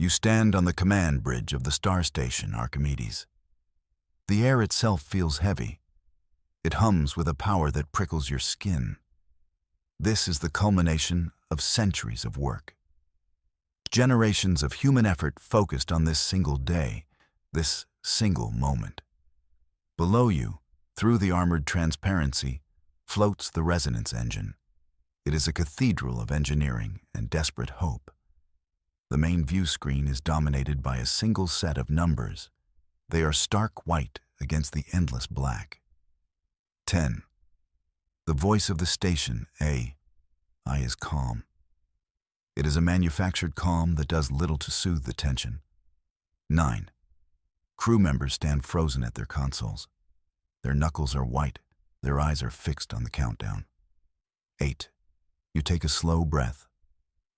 You stand on the command bridge of the star station, Archimedes. The air itself feels heavy. It hums with a power that prickles your skin. This is the culmination of centuries of work. Generations of human effort focused on this single day, this single moment. Below you, through the armored transparency, floats the resonance engine. It is a cathedral of engineering and desperate hope. The main view screen is dominated by a single set of numbers. They are stark white against the endless black. 10. The voice of the station, I is calm. It is a manufactured calm that does little to soothe the tension. 9. Crew members stand frozen at their consoles. Their knuckles are white, their eyes are fixed on the countdown. 8. You take a slow breath.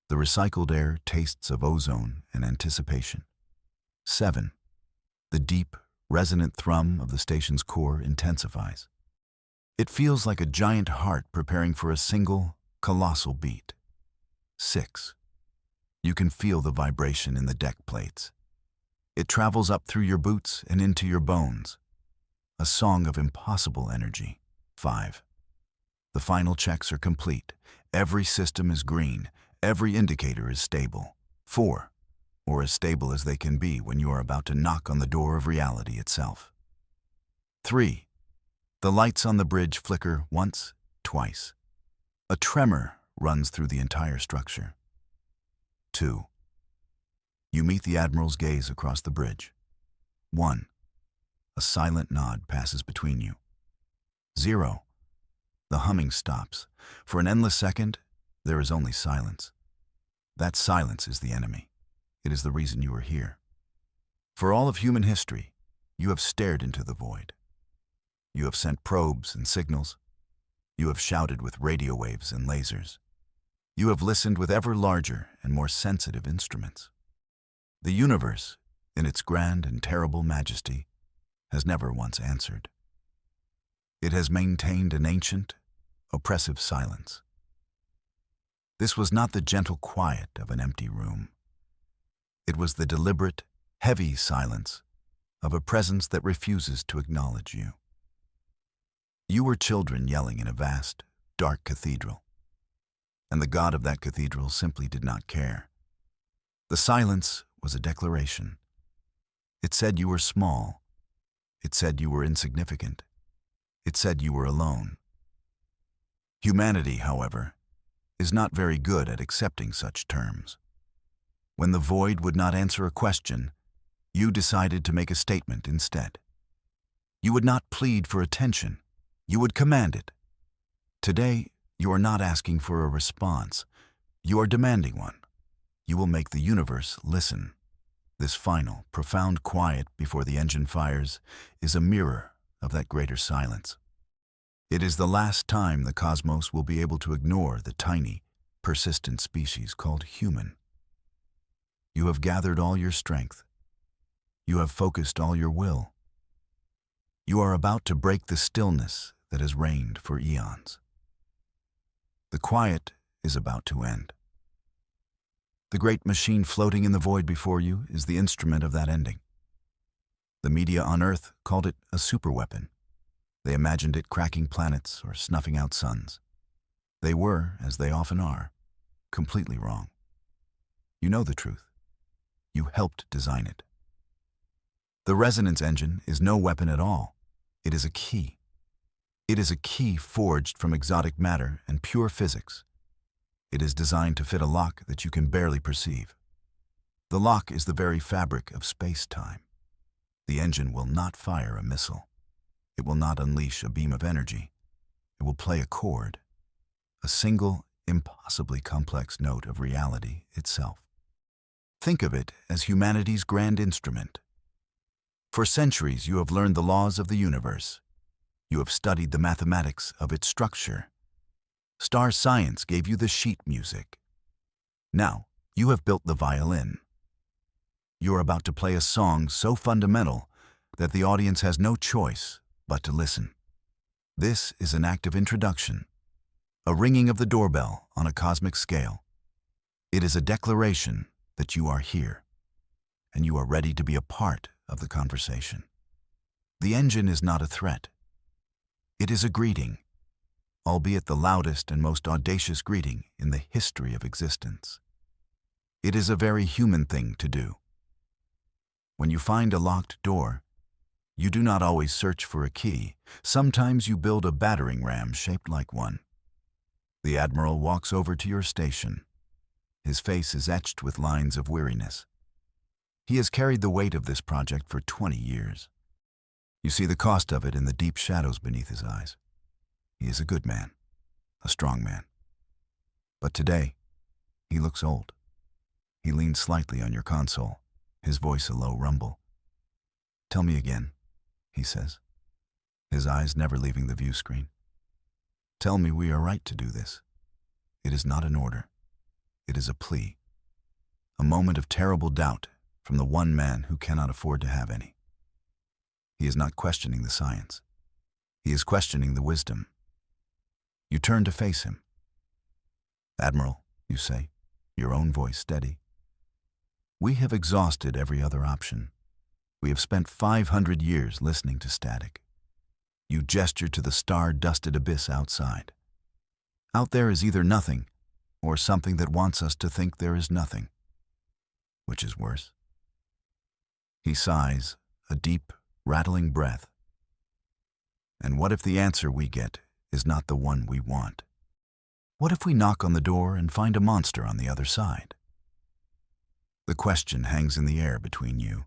The recycled air tastes of ozone and anticipation. 7. The deep, resonant thrum of the station's core intensifies. It feels like a giant heart preparing for a single, colossal beat. 6. You can feel the vibration in the deck plates. It travels up through your boots and into your bones. A song of impossible energy. 5. The final checks are complete. Every system is green. Every indicator is stable. 4. Or as stable as they can be when you are about to knock on the door of reality itself. 3. The lights on the bridge flicker once, twice. A tremor runs through the entire structure. 2. You meet the Admiral's gaze across the bridge. 1. A silent nod passes between you. 0. The humming stops. For an endless second, there is only silence. That silence is the enemy. It is the reason you are here. For all of human history, you have stared into the void. You have sent probes and signals. You have shouted with radio waves and lasers. You have listened with ever larger and more sensitive instruments. The universe, in its grand and terrible majesty, has never once answered. It has maintained an ancient, oppressive silence. This was not the gentle quiet of an empty room. It was the deliberate, heavy silence of a presence that refuses to acknowledge you. You were children yelling in a vast, dark cathedral, and the God of that cathedral simply did not care. The silence was a declaration. It said you were small. It said you were insignificant. It said you were alone. Humanity, however, is not very good at accepting such terms. When the void would not answer a question, you decided to make a statement instead. You would not plead for attention. You would command it. Today, you are not asking for a response. You are demanding one. You will make the universe listen. This final, profound quiet before the engine fires is a mirror of that greater silence. It is the last time the cosmos will be able to ignore the tiny, persistent species called human. You have gathered all your strength. You have focused all your will. You are about to break the stillness that has reigned for eons. The quiet is about to end. The great machine floating in the void before you is the instrument of that ending. The media on Earth called it a superweapon. They imagined it cracking planets or snuffing out suns. They were, as they often are, completely wrong. You know the truth. You helped design it. The resonance engine is no weapon at all. It is a key. It is a key forged from exotic matter and pure physics. It is designed to fit a lock that you can barely perceive. The lock is the very fabric of space-time. The engine will not fire a missile. It will not unleash a beam of energy. It will play a chord, a single, impossibly complex note of reality itself. Think of it as humanity's grand instrument. For centuries, you have learned the laws of the universe. You have studied the mathematics of its structure. Star science gave you the sheet music. Now, you have built the violin. You are about to play a song so fundamental that the audience has no choice but to listen. This is an act of introduction, a ringing of the doorbell on a cosmic scale. It is a declaration that you are here. and you are ready to be a part of the conversation. The engine is not a threat. It is a greeting, albeit the loudest and most audacious greeting in the history of existence. It is a very human thing to do. When you find a locked door, you do not always search for a key. Sometimes you build a battering ram shaped like one. The Admiral walks over to your station. His face is etched with lines of weariness. He has carried the weight of this project for 20 years. You see the cost of it in the deep shadows beneath his eyes. He is a good man, a strong man. But today, he looks old. He leans slightly on your console, his voice a low rumble. "Tell me again," he says, his eyes never leaving the view screen. "Tell me we are right to do this. It is not an order. It is a plea. A moment of terrible doubt from the one man who cannot afford to have any. He is not questioning the science. He is questioning the wisdom. You turn to face him. "Admiral," you say, your own voice steady. "We have exhausted every other option. We have spent 500 years listening to static." You gesture to the star-dusted abyss outside. Out there is either nothing or something that wants us to think there is nothing. Which is worse? He sighs, a deep, rattling breath. And what if the answer we get is not the one we want? What if we knock on the door and find a monster on the other side? The question hangs in the air between you.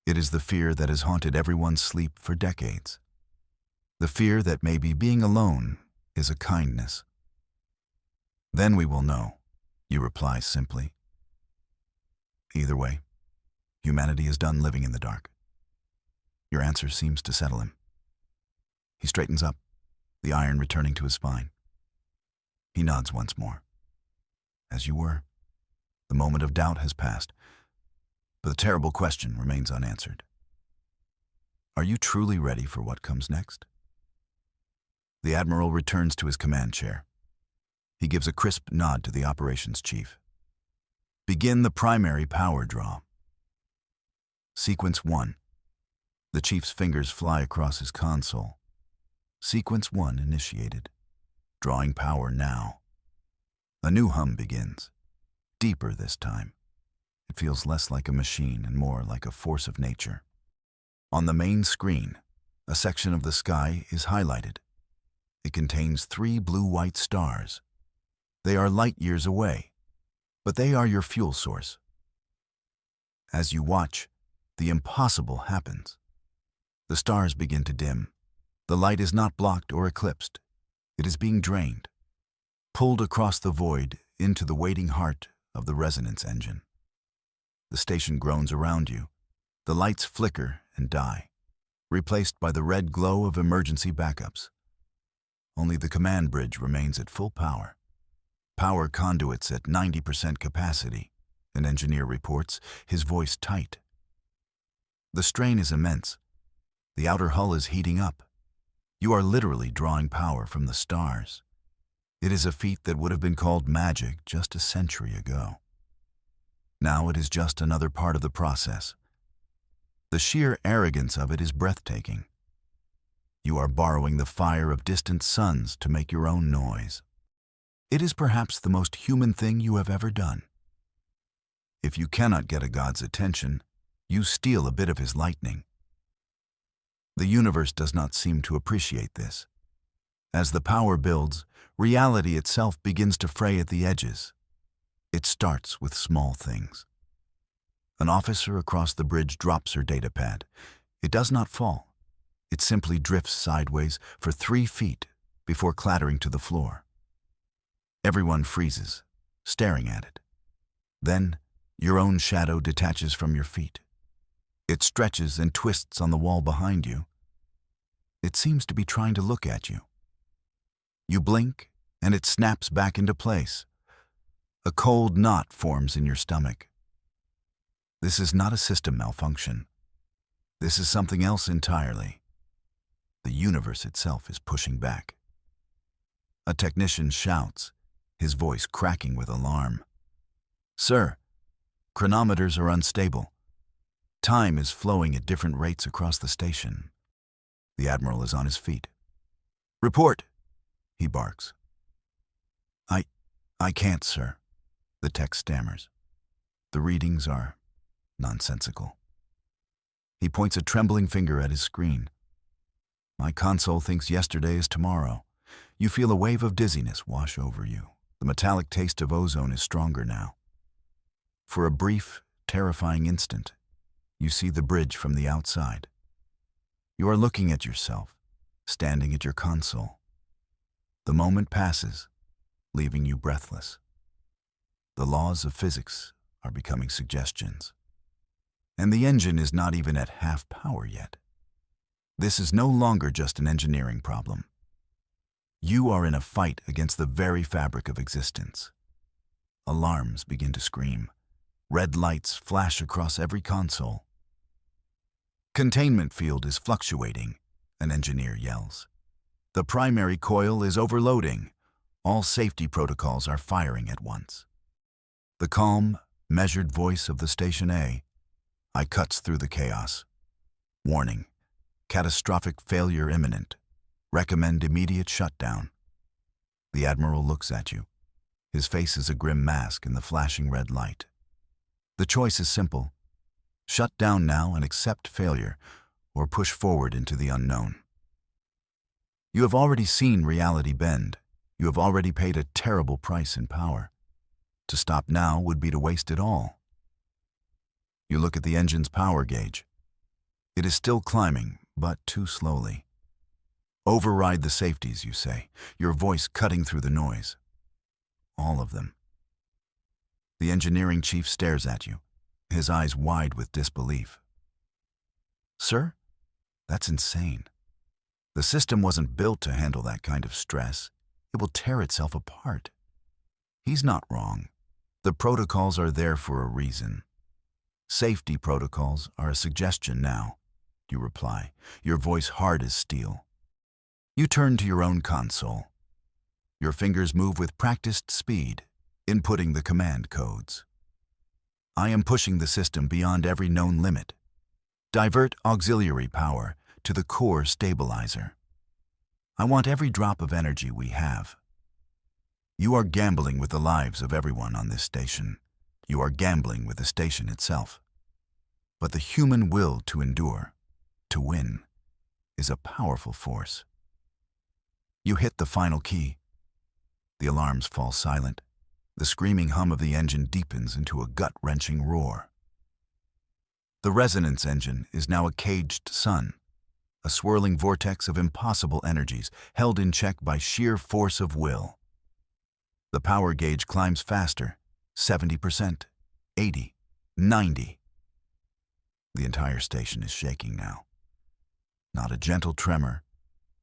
It is the fear that has haunted everyone's sleep for decades. The fear that maybe being alone is a kindness. "Then we will know," you reply simply. Either way, humanity is done living in the dark. Your answer seems to settle him. He straightens up, the iron returning to his spine. He nods once more. As you were. The moment of doubt has passed, but the terrible question remains unanswered. Are you truly ready for what comes next? The Admiral returns to his command chair. He gives a crisp nod to the operations chief. "Begin the primary power draw." Sequence 1. The chief's fingers fly across his console. Sequence 1 initiated. Drawing power now. A new hum begins. Deeper this time. It feels less like a machine and more like a force of nature. On the main screen, a section of the sky is highlighted. It contains 3 blue-white stars. They are light years away, but they are your fuel source. As you watch, the impossible happens. The stars begin to dim. The light is not blocked or eclipsed. It is being drained, pulled across the void into the waiting heart of the resonance engine. The station groans around you. The lights flicker and die, replaced by the red glow of emergency backups. Only the command bridge remains at full power. Power conduits at 90% capacity, an engineer reports, his voice tight. The strain is immense. The outer hull is heating up. You are literally drawing power from the stars. It is a feat that would have been called magic just a century ago. Now it is just another part of the process. The sheer arrogance of it is breathtaking. You are borrowing the fire of distant suns to make your own noise. It is perhaps the most human thing you have ever done. If you cannot get a god's attention, you steal a bit of his lightning. The universe does not seem to appreciate this. As the power builds, reality itself begins to fray at the edges. It starts with small things. An officer across the bridge drops her data pad. It does not fall. It simply drifts sideways for 3 feet before clattering to the floor. Everyone freezes, staring at it. Then, your own shadow detaches from your feet. It stretches and twists on the wall behind you. It seems to be trying to look at you. You blink, and it snaps back into place. A cold knot forms in your stomach. This is not a system malfunction. This is something else entirely. The universe itself is pushing back. A technician shouts, his voice cracking with alarm. "Sir, chronometers are unstable. Time is flowing at different rates across the station. The Admiral is on his feet. "Report," he barks. I can't, sir," the tech stammers. "The readings are nonsensical." He points a trembling finger at his screen. "My console thinks yesterday is tomorrow." You feel a wave of dizziness wash over you. The metallic taste of ozone is stronger now. For a brief, terrifying instant, you see the bridge from the outside. You are looking at yourself, standing at your console. The moment passes, leaving you breathless. The laws of physics are becoming suggestions. And the engine is not even at half power yet. This is no longer just an engineering problem. You are in a fight against the very fabric of existence. Alarms begin to scream. Red lights flash across every console. "Containment field is fluctuating," an engineer yells. "The primary coil is overloading. All safety protocols are firing at once." The calm, measured voice of the Station A cuts through the chaos. "Warning. Catastrophic failure imminent. Recommend immediate shutdown." The Admiral looks at you. His face is a grim mask in the flashing red light. The choice is simple. Shut down now and accept failure, or push forward into the unknown. You have already seen reality bend. You have already paid a terrible price in power. To stop now would be to waste it all. You look at the engine's power gauge. It is still climbing, but too slowly. "Override the safeties," you say, your voice cutting through the noise. "All of them." The engineering chief stares at you, his eyes wide with disbelief. "Sir, that's insane. The system wasn't built to handle that kind of stress. It will tear itself apart." He's not wrong. The protocols are there for a reason. "Safety protocols are a suggestion now," you reply, your voice hard as steel. You turn to your own console. Your fingers move with practiced speed, inputting the command codes. "I am pushing the system beyond every known limit. Divert auxiliary power to the core stabilizer. I want every drop of energy we have." You are gambling with the lives of everyone on this station. You are gambling with the station itself. But the human will to endure, to win, is a powerful force. You hit the final key. The alarms fall silent. The screaming hum of the engine deepens into a gut-wrenching roar. The resonance engine is now a caged sun, a swirling vortex of impossible energies held in check by sheer force of will. The power gauge climbs faster, 70%, 80, 90. The entire station is shaking now. Not a gentle tremor,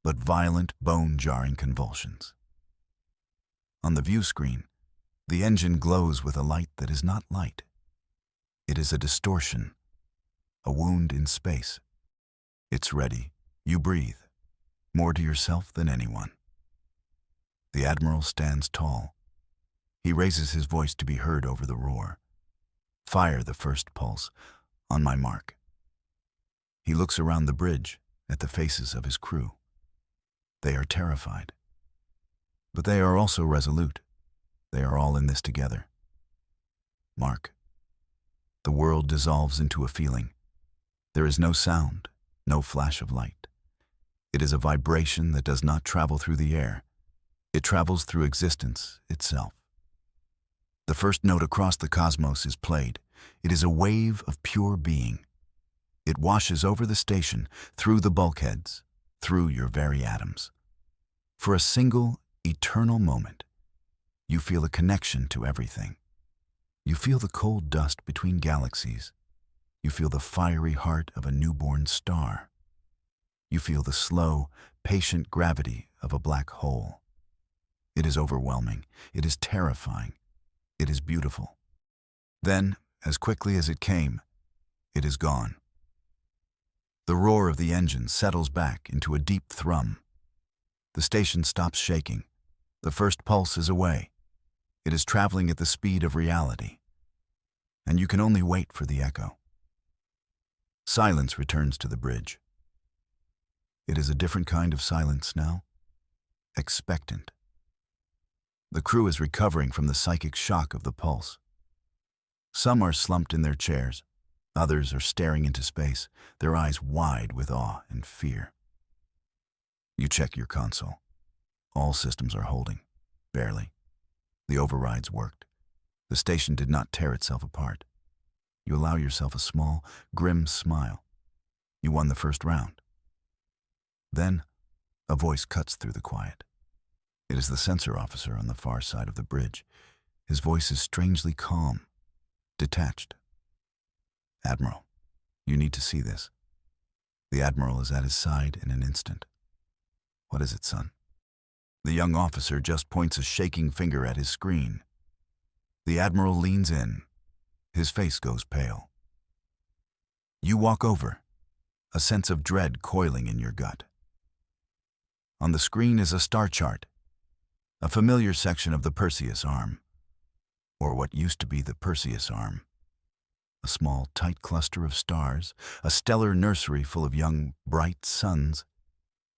but violent, bone-jarring convulsions. On the view screen, the engine glows with a light that is not light. It is a distortion, a wound in space. It's ready. You breathe, more to yourself than anyone. The Admiral stands tall. He raises his voice to be heard over the roar. "Fire the first pulse. On my mark." He looks around the bridge at the faces of his crew. They are terrified. But they are also resolute. They are all in this together. Mark. The world dissolves into a feeling. There is no sound, no flash of light. It is a vibration that does not travel through the air. It travels through existence itself. The first note across the cosmos is played. It is a wave of pure being. It washes over the station, through the bulkheads, through your very atoms. For a single, eternal moment, you feel a connection to everything. You feel the cold dust between galaxies. You feel the fiery heart of a newborn star. You feel the slow, patient gravity of a black hole. It is overwhelming. It is terrifying. It is beautiful. Then, as quickly as it came, it is gone. The roar of the engine settles back into a deep thrum. The station stops shaking. The first pulse is away. It is traveling at the speed of reality. And you can only wait for the echo. Silence returns to the bridge. It is a different kind of silence now, expectant. The crew is recovering from the psychic shock of the pulse. Some are slumped in their chairs. Others are staring into space, their eyes wide with awe and fear. You check your console. All systems are holding. Barely. The overrides worked. The station did not tear itself apart. You allow yourself a small, grim smile. You won the first round. Then, a voice cuts through the quiet. It is the sensor officer on the far side of the bridge. His voice is strangely calm, detached. "Admiral, you need to see this." The Admiral is at his side in an instant. "What is it, son?" The young officer just points a shaking finger at his screen. The Admiral leans in. His face goes pale. You walk over, a sense of dread coiling in your gut. On the screen is a star chart, a familiar section of the Perseus arm, or what used to be the Perseus arm. A small, tight cluster of stars, a stellar nursery full of young, bright suns,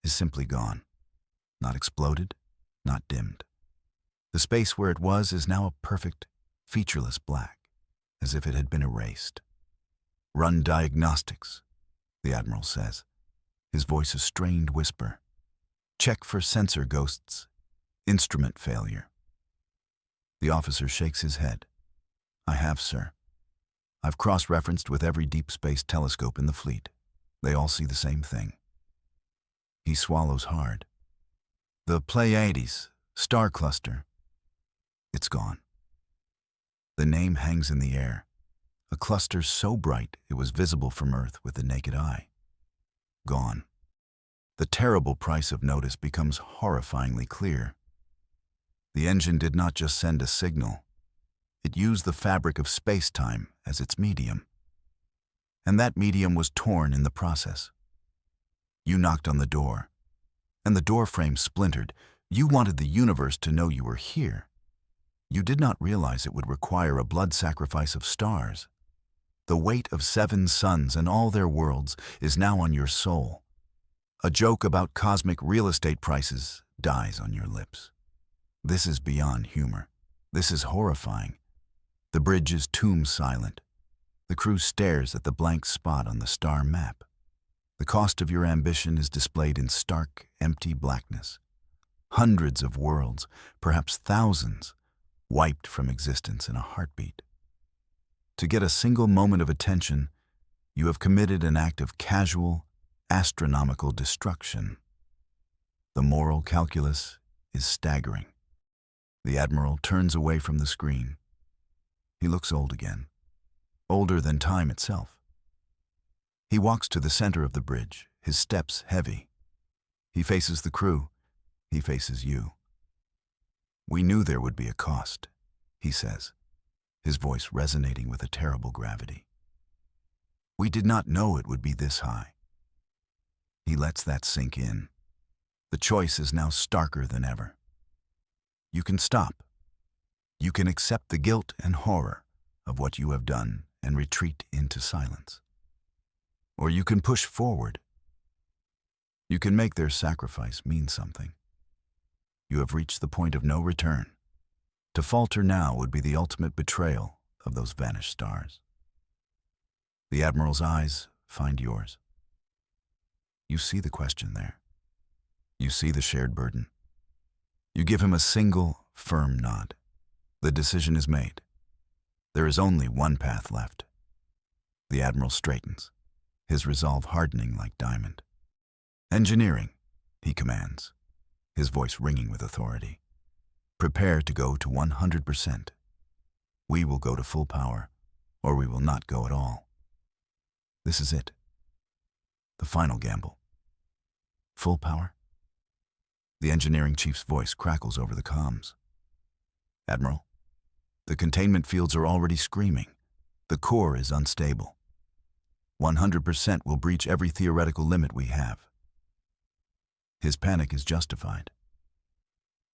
is simply gone. Not exploded, not dimmed. The space where it was is now a perfect, featureless black, as if it had been erased. "Run diagnostics," the Admiral says, his voice a strained whisper. "Check for sensor ghosts, instrument failure." The officer shakes his head. "I have, sir. I've cross-referenced with every deep space telescope in the fleet. They all see the same thing." He swallows hard. "The Pleiades, star cluster. It's gone." The name hangs in the air, a cluster so bright it was visible from Earth with the naked eye. Gone. The terrible price of notice becomes horrifyingly clear. The engine did not just send a signal. It used the fabric of space-time as its medium. And that medium was torn in the process. You knocked on the door, and the door frame splintered. You wanted the universe to know you were here. You did not realize it would require a blood sacrifice of stars. The weight of 7 suns and all their worlds is now on your soul. A joke about cosmic real estate prices dies on your lips. This is beyond humor. This is horrifying. The bridge is tomb silent. The crew stares at the blank spot on the star map. The cost of your ambition is displayed in stark, empty blackness. Hundreds of worlds, perhaps thousands, wiped from existence in a heartbeat. To get a single moment of attention, you have committed an act of casual, astronomical destruction. The moral calculus is staggering. The Admiral turns away from the screen. He looks old again, older than time itself. He walks to the center of the bridge, his steps heavy. He faces the crew. He faces you. "We knew there would be a cost," he says, his voice resonating with a terrible gravity. "We did not know it would be this high." He lets that sink in. The choice is now starker than ever. You can stop. You can accept the guilt and horror of what you have done and retreat into silence. Or you can push forward. You can make their sacrifice mean something. You have reached the point of no return. To falter now would be the ultimate betrayal of those vanished stars. The Admiral's eyes find yours. You see the question there. You see the shared burden. You give him a single, firm nod. The decision is made. There is only one path left. The Admiral straightens, his resolve hardening like diamond. "Engineering," he commands, his voice ringing with authority. "Prepare to go to 100%. We will go to full power, or we will not go at all. This is it. The final gamble. Full power?" The engineering chief's voice crackles over the comms. "Admiral, the containment fields are already screaming. The core is unstable. 100% will breach every theoretical limit we have." His panic is justified.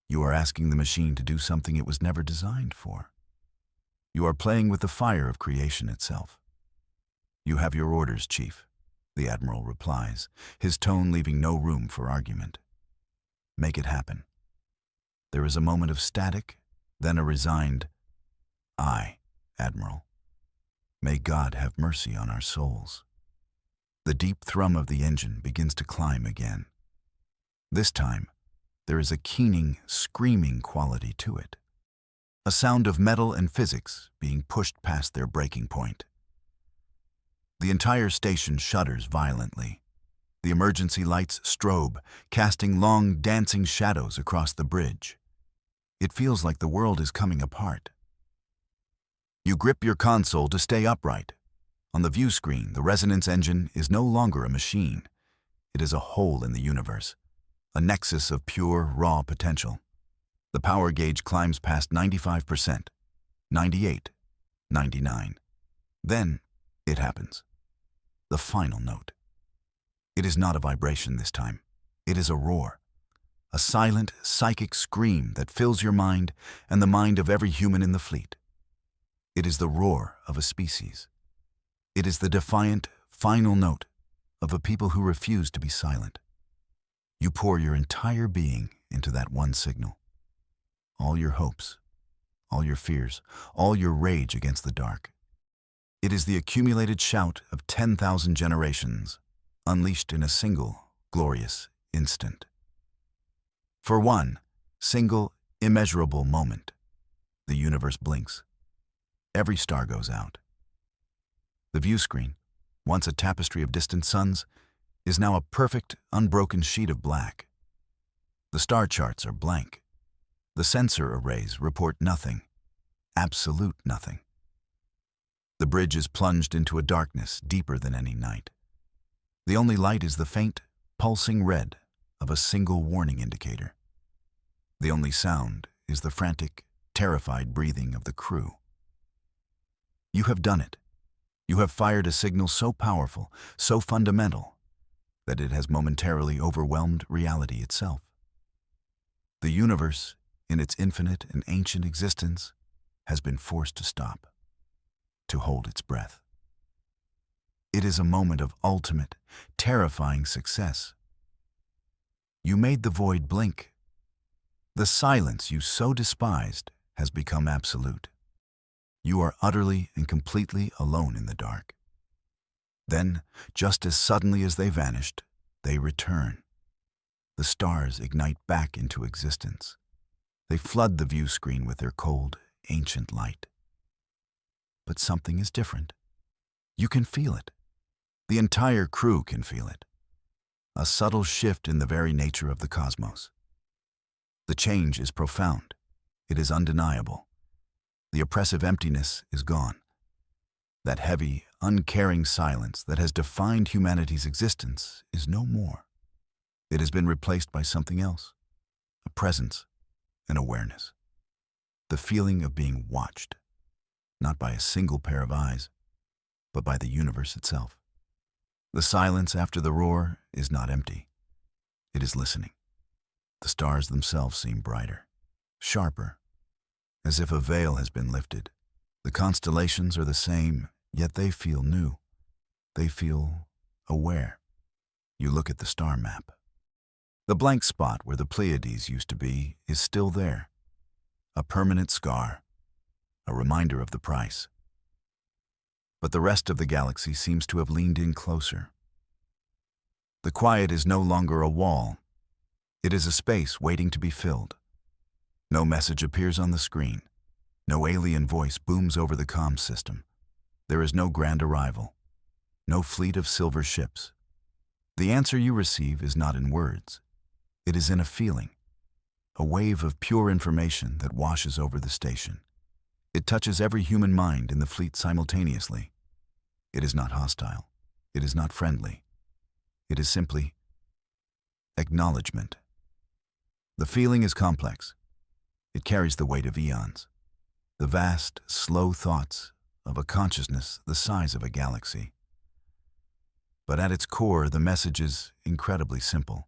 You are asking the machine to do something it was never designed for. You are playing with the fire of creation itself. "You have your orders, Chief," the Admiral replies, his tone leaving no room for argument. "Make it happen." There is a moment of static, then a resigned, "Aye, Admiral. May God have mercy on our souls." The deep thrum of the engine begins to climb again. This time, there is a keening, screaming quality to it. A sound of metal and physics being pushed past their breaking point. The entire station shudders violently. The emergency lights strobe, casting long, dancing shadows across the bridge. It feels like the world is coming apart. You grip your console to stay upright. On the view screen, the resonance engine is no longer a machine. It is a hole in the universe, a nexus of pure, raw potential. The power gauge climbs past 95%, 98, 99. Then, it happens. The final note. It is not a vibration this time. It is a roar. A silent, psychic scream that fills your mind and the mind of every human in the fleet. It is the roar of a species. It is the defiant, final note of a people who refuse to be silent. You pour your entire being into that one signal. All your hopes, all your fears, all your rage against the dark. It is the accumulated shout of 10,000 generations, unleashed in a single, glorious instant. For one single, immeasurable moment, the universe blinks. Every star goes out. The view screen, once a tapestry of distant suns, is now a perfect, unbroken sheet of black. The star charts are blank. The sensor arrays report nothing, absolute nothing. The bridge is plunged into a darkness deeper than any night. The only light is the faint, pulsing red of a single warning indicator. The only sound is the frantic, terrified breathing of the crew. You have done it. You have fired a signal so powerful, so fundamental, that it has momentarily overwhelmed reality itself. The universe, in its infinite and ancient existence, has been forced to stop, to hold its breath. It is a moment of ultimate, terrifying success. You made the void blink. The silence you so despised has become absolute. You are utterly and completely alone in the dark. Then, just as suddenly as they vanished, they return. The stars ignite back into existence. They flood the view screen with their cold, ancient light. But something is different. You can feel it. The entire crew can feel it. A subtle shift in the very nature of the cosmos. The change is profound. It is undeniable. The oppressive emptiness is gone. That heavy, uncaring silence that has defined humanity's existence is no more. It has been replaced by something else. A presence, an awareness. The feeling of being watched, not by a single pair of eyes, but by the universe itself. The silence after the roar is not empty. It is listening. The stars themselves seem brighter, sharper, as if a veil has been lifted. The constellations are the same, yet they feel new. They feel aware. You look at the star map. The blank spot where the Pleiades used to be is still there. A permanent scar, a reminder of the price. But the rest of the galaxy seems to have leaned in closer. The quiet is no longer a wall. It is a space waiting to be filled. No message appears on the screen. No alien voice booms over the comm system. There is no grand arrival. No fleet of silver ships. The answer you receive is not in words. It is in a feeling. A wave of pure information that washes over the station. It touches every human mind in the fleet simultaneously. It is not hostile. It is not friendly. It is simply acknowledgement. The feeling is complex. It carries the weight of eons, the vast, slow thoughts of a consciousness the size of a galaxy. But at its core, the message is incredibly simple.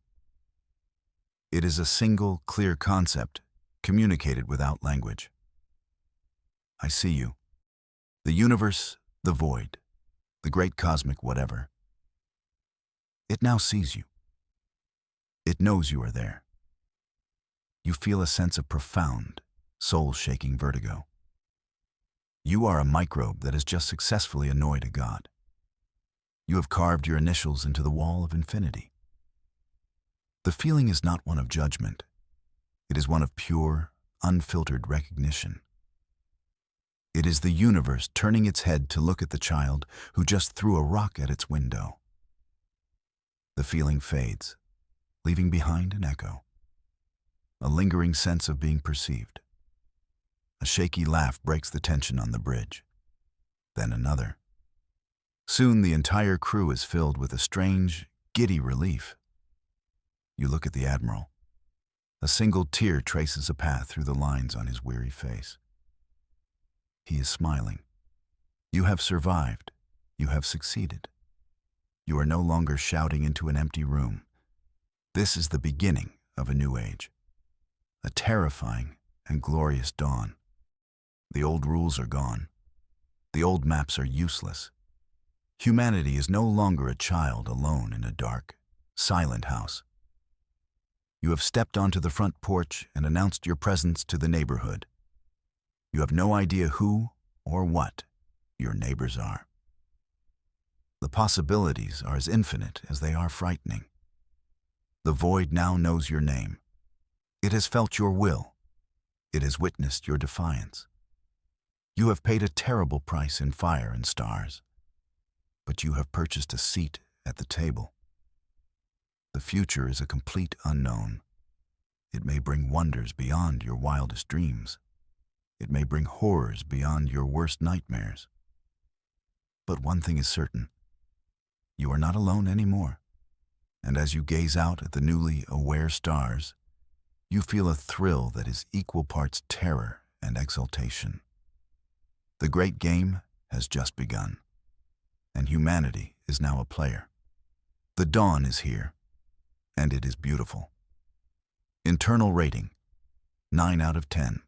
It is a single, clear concept, communicated without language. I see you. The universe, the void. the great cosmic whatever. It now sees you. It knows you are there. You feel a sense of profound, soul-shaking vertigo. You are a microbe that has just successfully annoyed a god. You have carved your initials into the wall of infinity. The feeling is not one of judgment. It is one of pure, unfiltered recognition. It is the universe turning its head to look at the child who just threw a rock at its window. The feeling fades, leaving behind an echo, a lingering sense of being perceived. A shaky laugh breaks the tension on the bridge. Then another. Soon the entire crew is filled with a strange, giddy relief. You look at the Admiral. A single tear traces a path through the lines on his weary face. He is smiling. You have survived. You have succeeded. You are no longer shouting into an empty room. This is the beginning of a new age. A terrifying and glorious dawn. The old rules are gone. The old maps are useless. Humanity is no longer a child alone in a dark, silent house. You have stepped onto the front porch and announced your presence to the neighborhood. You have no idea who or what your neighbors are. The possibilities are as infinite as they are frightening. The void now knows your name. It has felt your will. It has witnessed your defiance. You have paid a terrible price in fire and stars, but you have purchased a seat at the table. The future is a complete unknown. It may bring wonders beyond your wildest dreams. It may bring horrors beyond your worst nightmares. But one thing is certain. You are not alone anymore. And as you gaze out at the newly aware stars, you feel a thrill that is equal parts terror and exultation. The great game has just begun, and humanity is now a player. The dawn is here, and it is beautiful. Internal rating, 9 out of 10.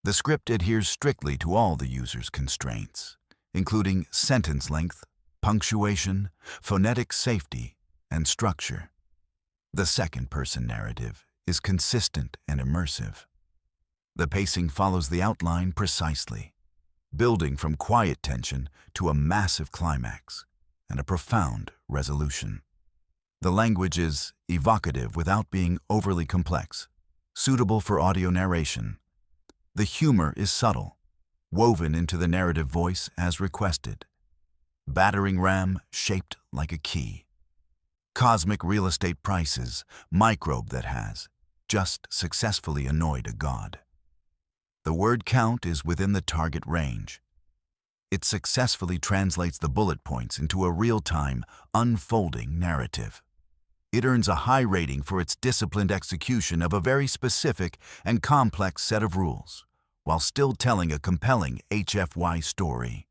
The script adheres strictly to all the user's constraints, including sentence length, punctuation, phonetic safety, and structure. The second-person narrative is consistent and immersive. The pacing follows the outline precisely, building from quiet tension to a massive climax and a profound resolution. The language is evocative without being overly complex, suitable for audio narration. The humor is subtle, woven into the narrative voice as requested. Battering ram shaped like a key. Cosmic real estate prices, microbe that has just successfully annoyed a god. The word count is within the target range. It successfully translates the bullet points into a real-time, unfolding narrative. It earns a high rating for its disciplined execution of a very specific and complex set of rules, while still telling a compelling HFY story.